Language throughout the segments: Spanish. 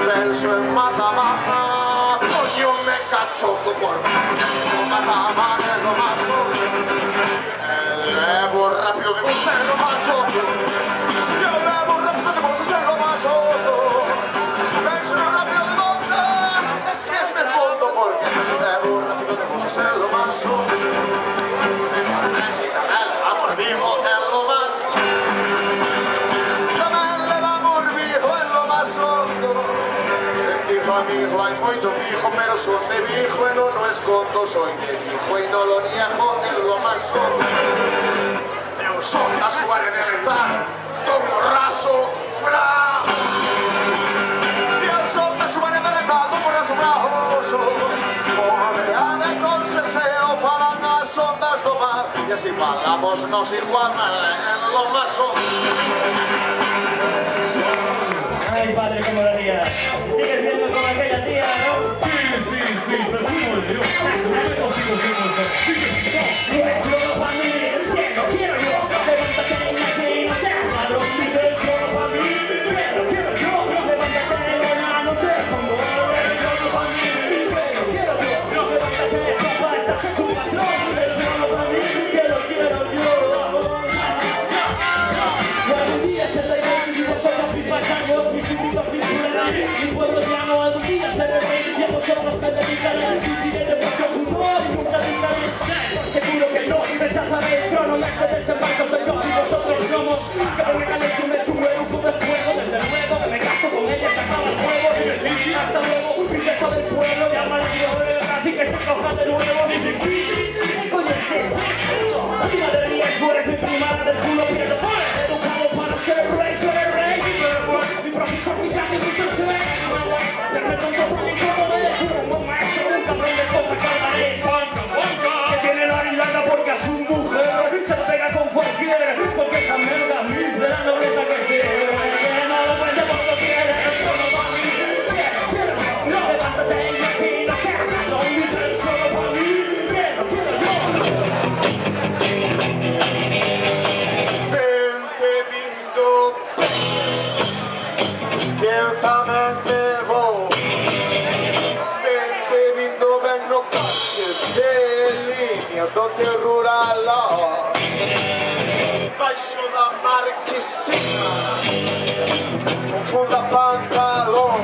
penso en Matamama, coño me cachondo por Matamama es lo más levo rápido de vos en lo más yo levo rápido de vos en lo más si penso rápido de vos es que me mundo porque levo rápido de vos en lo más necesita el amor viejo en lo más amigo, hai moito pijo, pero son de viejo e non o escondo. Soy de viejo e non lo niego en lo más hondo. Eu son da súa heredità, do borraso fra. Eu son da súa heredità, do borraso fraoso. Morea de conseseo falan as ondas do mar e así falamos nos igual en lo más hondo. Ay, padre, cómo lo haría. ¿Sigues viendo como aquella tía, no? Sí, pero ¿cómo le digo? Solo para mí, quiero yo. Levántate y no seas ladrón. Dice solo para mí, quiero yo. Levántate, nena, no te pongo. Solo para mí, quiero yo. Levántate, papá, estás en tu patrón. Solo para mí, quiero yo. Y algún día se reirán y vosotros mis vasallos, mis súbditos me implorarán. Mi pueblo ya no algún día se reirán y a vosotros me dedicaré. Viviré de vuestro sudor y nunca brindaré. Por seguro que no rechazaré el trono. Y este desembarco soy yo y vosotros somos. Que me regales un hecho un grupo de fuego. Desde luego que me caso con ella, se acaba el juego. Hasta luego, princesa del pueblo. Llama al río de verdad y que se coja de nuevo. ¿Qué coño es eso? Prima de riesgo, eres mi prima del culo. Pierdo educado para ser el rey, mi profesor Miyagi dice el sueño. Hacerme tonto por mi cómodo de un buen maestro, un cabrón de cosas que hablaré. Que tiene la larga porque a su mujer se lo pega con cualquier camelga, de la nobleza que quiere. Que no lo cuente cuando quiere. Solo para mí, quiero yo. Levántate y aquí no seas ladrón. Solo para mí, quiero yo. Vente vindo que eu tamén me vou. Vente vindo ben no coche de línea do teu rural baixo da marquesina con funda pantalón.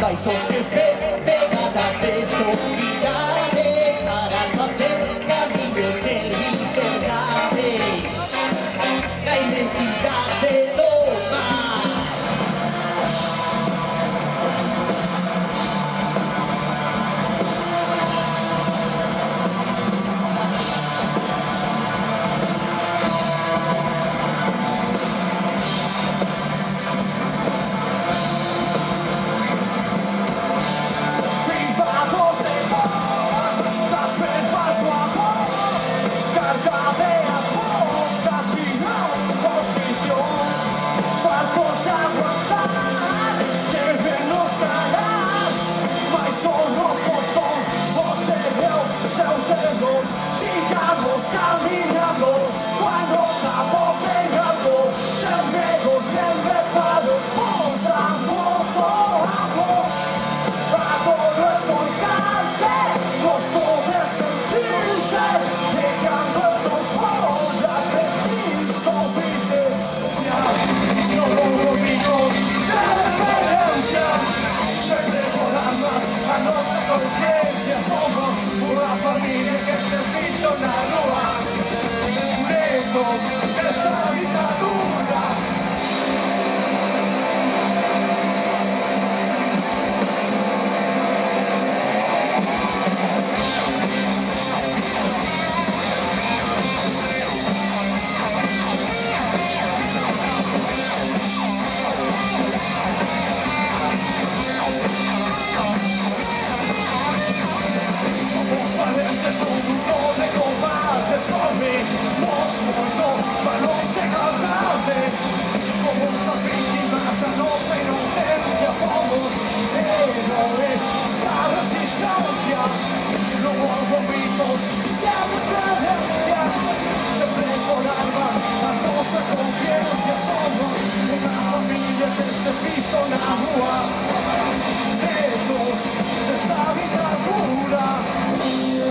Hay son tus pegadas de eso.